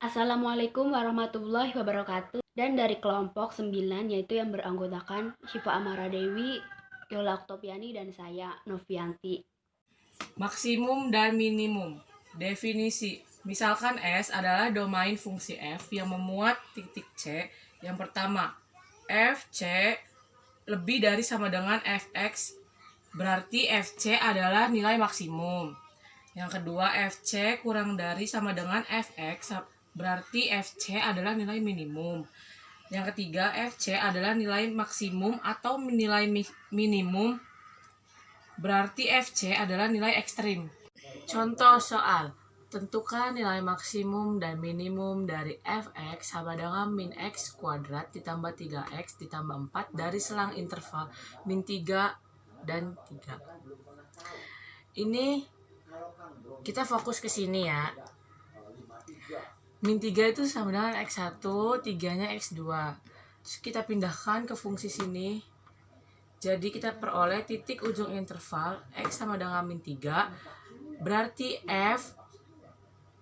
Assalamualaikum warahmatullahi wabarakatuh. Dan dari kelompok 9 yaitu yang beranggotakan Syifa Amara Dewi, Yola Oktopiani, dan saya Novianti. Maksimum dan minimum. Definisi. Misalkan S adalah domain fungsi F yang memuat titik C. Yang pertama, Fc lebih dari sama dengan Fx, berarti Fc adalah nilai maksimum. Yang kedua, Fc kurang dari sama dengan Fx, berarti Fc adalah nilai minimum. Yang ketiga, Fc adalah nilai maksimum atau nilai minimum, berarti Fc adalah nilai ekstrim. Contoh soal. Tentukan nilai maksimum dan minimum dari fx sama dengan min x kuadrat ditambah 3x ditambah 4 dari selang interval min 3 dan 3. Ini kita fokus ke sini ya. Min 3 itu sama dengan x1, 3-nya x2. Terus kita pindahkan ke fungsi sini. Jadi kita peroleh titik ujung interval x sama dengan min 3. Berarti f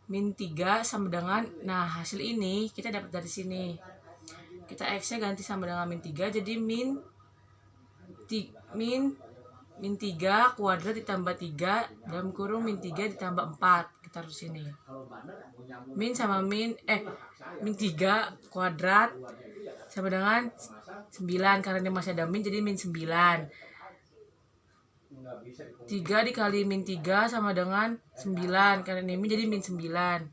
min 3 sama dengan, nah hasil ini kita dapat dari sini. Kita x-nya ganti sama dengan min 3, jadi min 3 kuadrat ditambah 3 dalam kurung min 3 ditambah 4. Kita taruh sini. Min sama min 3 kuadrat sama dengan 9, karena ini masih ada min jadi min 9. 3 dikali min 3 sama dengan 9, karena ini min jadi min 9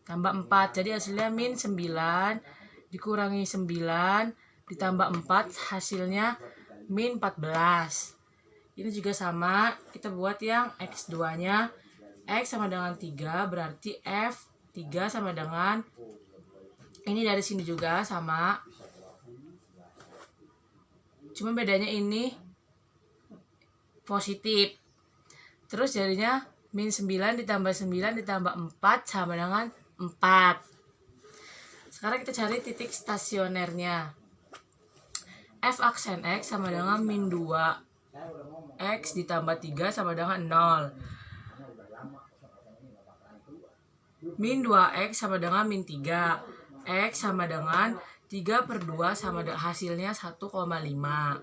tambah 4, jadi hasilnya min 9 dikurangi 9 ditambah 4, hasilnya min 14. Ini juga sama, kita buat yang x2 nya. X sama dengan 3, berarti F 3 sama dengan, ini dari sini juga sama, cuma bedanya ini positif. Terus jadinya min 9 ditambah 9 ditambah 4 sama dengan 4. Sekarang kita cari titik stasionernya. F aksen X sama dengan min 2. X ditambah 3 sama dengan 0. Min 2X sama dengan min 3. X sama dengan 3/2 sama dengan hasilnya 1,5.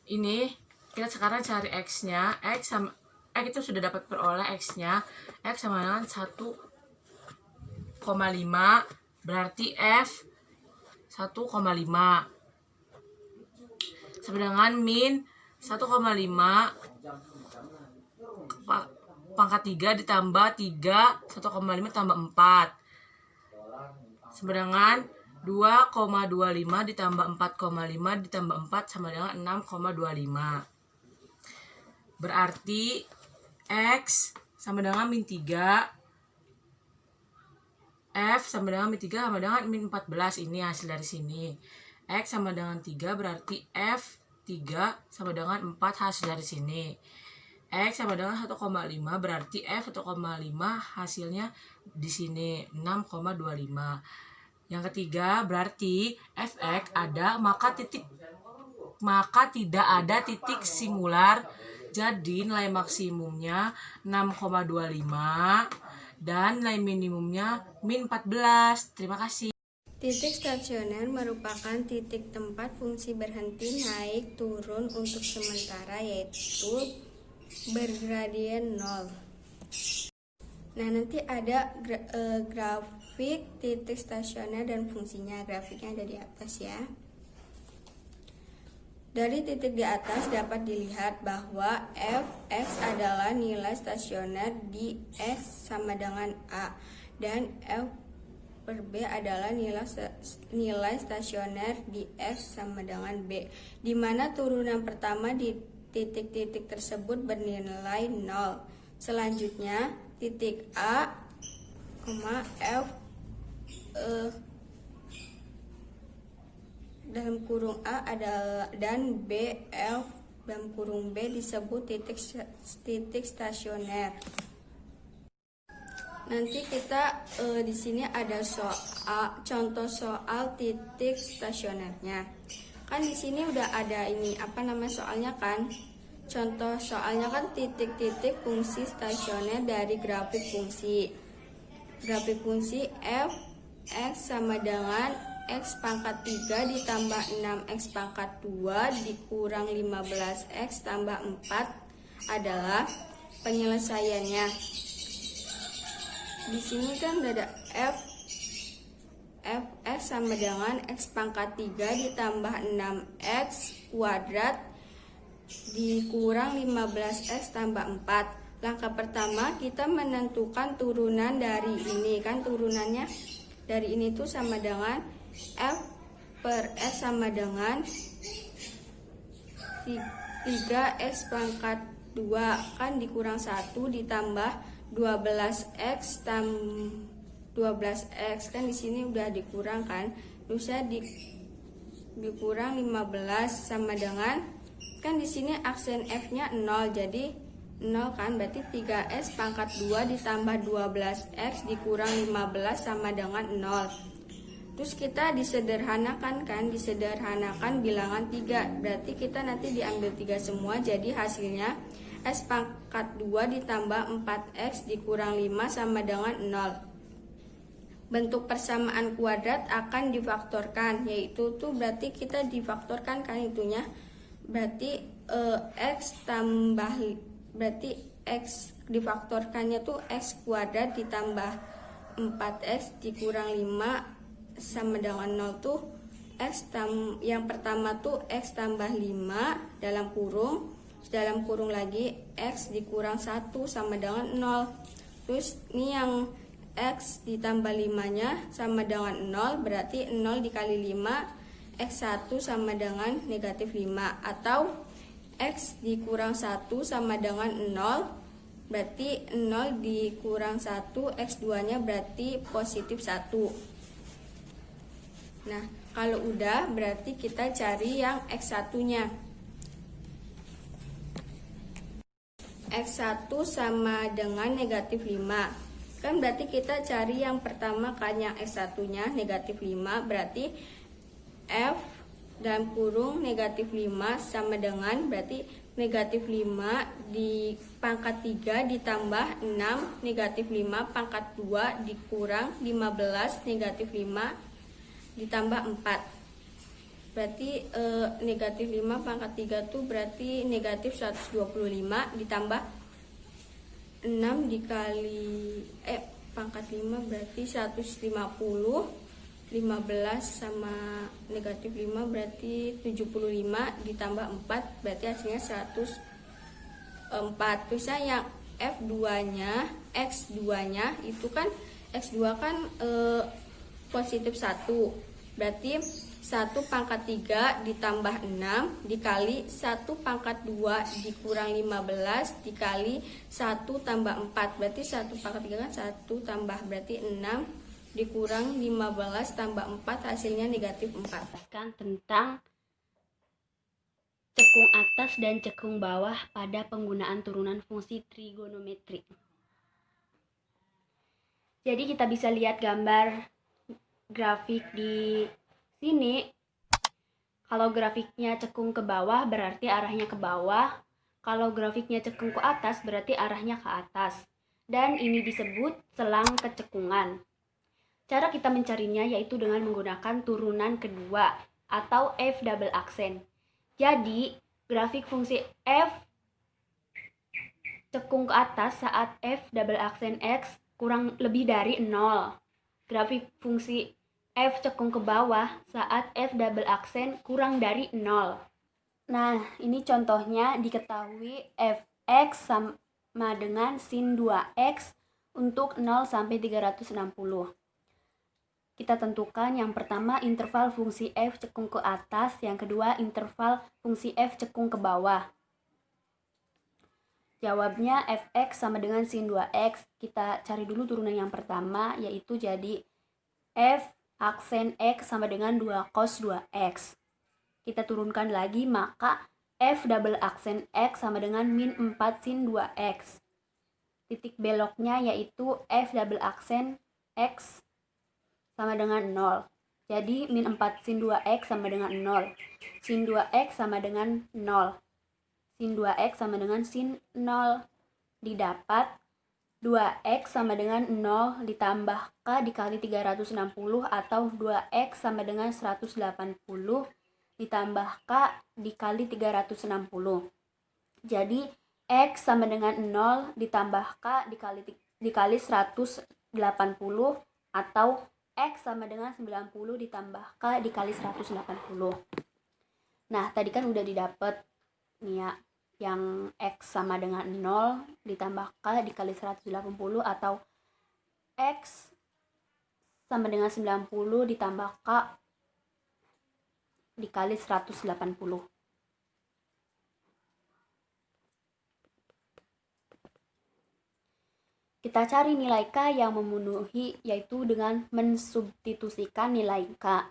Ini kita sekarang cari x-nya. Kita sudah dapat peroleh x-nya. X sama dengan 1,5, berarti F 1,5 sama dengan min 1,5 pangkat 3 ditambah 3, 1,5 tambah 4 sama dengan 2,25 ditambah 4,5 ditambah 4 sama dengan 6,25. Berarti X sama dengan min 3, F sama dengan min 3 sama dengan min 14. Ini hasil dari sini. X sama dengan 3, berarti F 3 sama dengan 4, hasil dari sini. X sama dengan 1,5, berarti F 1,5 hasilnya di sini 6,25. Yang ketiga, berarti Fx ada maka tidak ada titik singular. Jadi nilai maksimumnya 6,25 dan nilai minimumnya min 14. Terima kasih. Titik stasioner merupakan titik tempat fungsi berhenti naik turun untuk sementara, yaitu bergradien 0. Nah, nanti ada grafik titik stasioner dan fungsinya. Grafiknya ada di atas ya. Dari titik di atas dapat dilihat bahwa Fx adalah nilai stasioner di S sama dengan A, dan F per B adalah nilai stasioner di S sama dengan B, di mana turunan pertama di titik-titik tersebut bernilai 0. Selanjutnya, titik A, F dalam kurung A adalah dan B, F dalam kurung B disebut titik stasioner. Nanti kita di sini ada contoh soal titik stasionernya. Kan di sini udah ada ini soalnya kan. Contoh soalnya kan titik-titik fungsi stasioner dari grafik fungsi. grafik fungsi f(x) sama dengan x pangkat 3 ditambah 6x pangkat 2 dikurang 15x tambah 4 adalah penyelesaiannya. Di sini kan ada fx sama dengan x pangkat 3 ditambah 6x kuadrat dikurang 15x tambah 4. Langkah pertama kita menentukan turunan dari ini, kan turunannya dari ini tuh sama dengan f per x sama dengan 3x pangkat 2 kan dikurang 1 ditambah 12x 12x kan di sini udah dikurang kan, bisa dikurang 15 sama dengan kan di sini aksen f-nya 0 jadi 0 kan, berarti 3x pangkat 2 ditambah 12x dikurang 15 sama dengan 0. Terus kita disederhanakan kan, disederhanakan bilangan 3, berarti kita nanti diambil 3 semua, jadi hasilnya x pangkat 2 ditambah 4x dikurang 5 sama dengan 0. Bentuk persamaan kuadrat akan difaktorkan, yaitu tuh berarti kita difaktorkan kan itunya, berarti x tambah, berarti x difaktorkannya tuh x kuadrat ditambah 4x dikurang 5 sama dengan 0 tuh yang pertama tuh x tambah 5 dalam kurung lagi x dikurang 1 sama dengan 0. Terus ini yang x ditambah 5-nya sama dengan 0, berarti 0 dikali 5 x1 sama dengan negatif 5, atau x dikurang 1 sama dengan 0, berarti 0 dikurang 1 x2 nya berarti positif 1. Nah kalau udah berarti kita cari yang x1 nya. x1 sama dengan negatif 5 kan, berarti kita cari yang pertama kan yang x1 nya negatif 5, berarti f dalam kurung negatif 5 sama dengan berarti negatif 5 di pangkat 3 ditambah 6 negatif 5 pangkat 2 dikurang 15 negatif 5 ditambah 4, berarti negatif 5 pangkat 3 tuh berarti negatif 125 ditambah 6 dikali pangkat 5 berarti 150, 15 sama negatif 5 berarti 75 ditambah 4 berarti hasilnya 104. Terusnya yang f2 nya x2 nya itu kan x2 kan positif 1, berarti 1 pangkat 3 ditambah 6 dikali 1 pangkat 2 dikurang 15 dikali 1 tambah 4, berarti 1 pangkat 3 kan 1 tambah berarti 6 dikurang 15 tambah 4 hasilnya negatif 4. Tentang cekung atas dan cekung bawah pada penggunaan turunan fungsi trigonometri. Jadi kita bisa lihat gambar grafik di sini. Kalau grafiknya cekung ke bawah berarti arahnya ke bawah, kalau grafiknya cekung ke atas berarti arahnya ke atas, dan ini disebut selang kecekungan. Cara kita mencarinya yaitu dengan menggunakan turunan kedua atau f double aksen. Jadi grafik fungsi f cekung ke atas saat f double aksen x kurang lebih dari 0. Grafik fungsi f cekung ke bawah saat f double aksen kurang dari 0. Nah, ini contohnya diketahui fx sama dengan sin 2x untuk 0 sampai 360. Kita tentukan yang pertama interval fungsi f cekung ke atas, yang kedua interval fungsi f cekung ke bawah. Jawabnya fx sama dengan sin 2x. Kita cari dulu turunan yang pertama, yaitu jadi f aksen x sama dengan 2 cos 2x. Kita turunkan lagi, maka f double aksen x sama dengan min 4 sin 2x. Titik beloknya yaitu f double aksen x sama dengan 0. Jadi min 4 sin 2x sama dengan 0. Sin 2x sama dengan 0. Sin 2x sama dengan sin 0. Didapat 2x sama dengan 0 ditambah k dikali 360 atau 2x sama dengan 180 ditambah k dikali 360. Jadi x sama dengan 0 ditambah k dikali 180 atau x sama dengan 90 ditambah k dikali 180. Nah, tadi kan udah didapat nih ya, yang x sama dengan 0 ditambah k dikali 180 atau x sama dengan 90 ditambah k dikali 180. Kita cari nilai k yang memenuhi, yaitu dengan mensubstitusikan nilai k.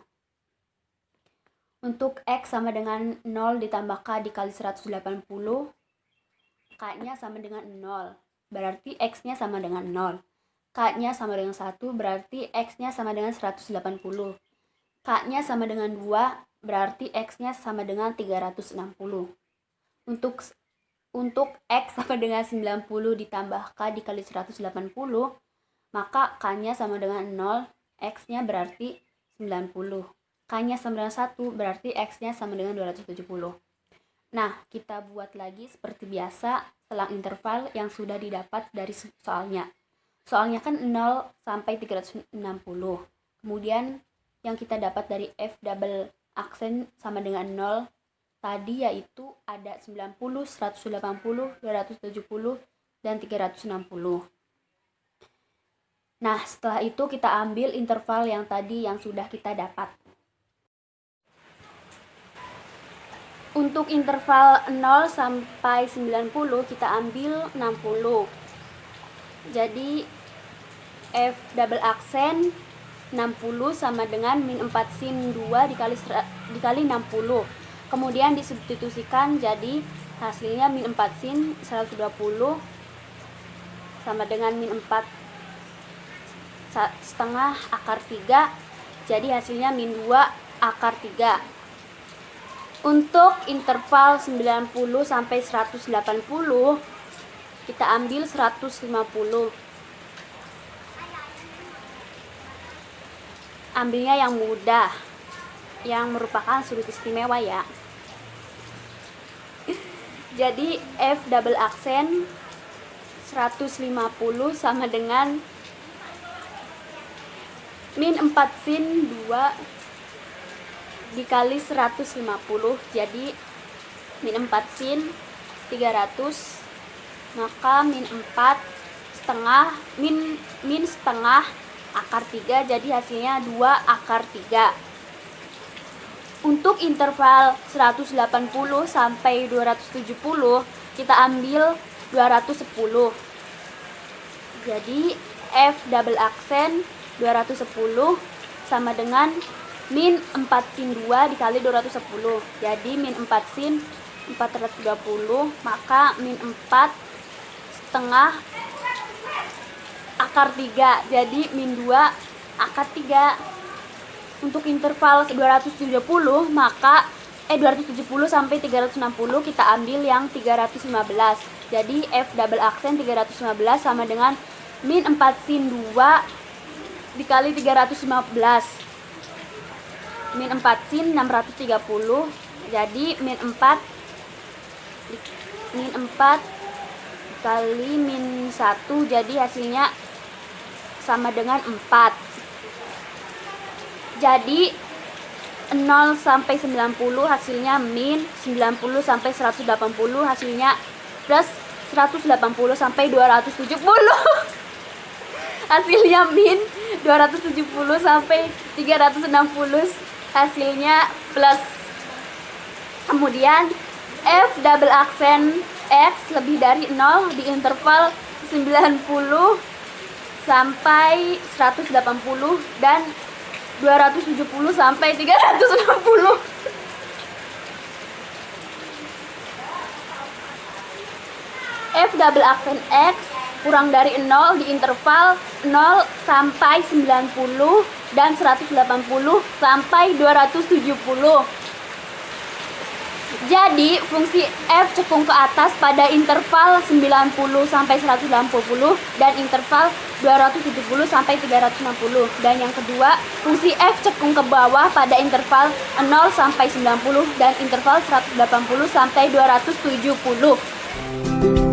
Untuk x sama dengan 0 ditambah k dikali 180, k-nya sama dengan 0, berarti x-nya sama dengan 0. K-nya sama dengan 1, berarti x-nya sama dengan 180. K-nya sama dengan 2, berarti x-nya sama dengan 360. Untuk x sama dengan 90 ditambah k dikali 180, maka k-nya sama dengan 0, x-nya berarti 90. K-nya sama dengan 1, berarti x-nya sama dengan 270. Nah, kita buat lagi seperti biasa selang interval yang sudah didapat dari soalnya. Soalnya kan 0 sampai 360. Kemudian yang kita dapat dari f double aksen sama dengan 0 tadi yaitu ada 90, 180, 270, dan 360. Nah, setelah itu kita ambil interval yang tadi yang sudah kita dapat. Untuk interval 0 sampai 90 kita ambil 60. Jadi f double aksen 60 sama dengan min 4 sin 2 dikali 60. Kemudian disubstitusikan, jadi hasilnya min 4 sin 120 sama dengan min 4 setengah akar 3. Jadi hasilnya min 2 akar 3. Untuk interval 90 sampai 180 kita ambil 150. Ambilnya yang mudah, yang merupakan sudut istimewa ya. Jadi f double aksen 150 sama dengan min 4 sin 2 dikali 150, jadi min 4 sin 300, maka min 4 setengah min setengah akar 3, jadi hasilnya 2 akar 3. Untuk interval 180 sampai 270 kita ambil 210. Jadi f double aksen 210 sama dengan min 4 sin 2 dikali 210. Jadi min 4 sin 420, maka min 4 setengah akar 3, jadi min 2 akar 3. Untuk interval 270 maka 270 sampai 360 kita ambil yang 315. Jadi f double aksen 315 sama dengan min 4 sin 2 dikali 315. Min 4 sin 630, jadi min 4 kali min 1, jadi hasilnya sama dengan 4. Jadi 0 sampai 90 hasilnya min, 90 sampai 180 hasilnya plus, 180 sampai 270 hasilnya min, 270 sampai 360 hasilnya plus. Kemudian f double aksen x lebih dari 0 di interval 90 sampai 180 dan 270 sampai 360. F double aksen x kurang dari 0 di interval 0 sampai 90 dan 180 sampai 270. Jadi, fungsi f cekung ke atas pada interval 90 sampai 180 dan interval 270 sampai 360. Dan yang kedua, fungsi f cekung ke bawah pada interval 0 sampai 90 dan interval 180 sampai 270.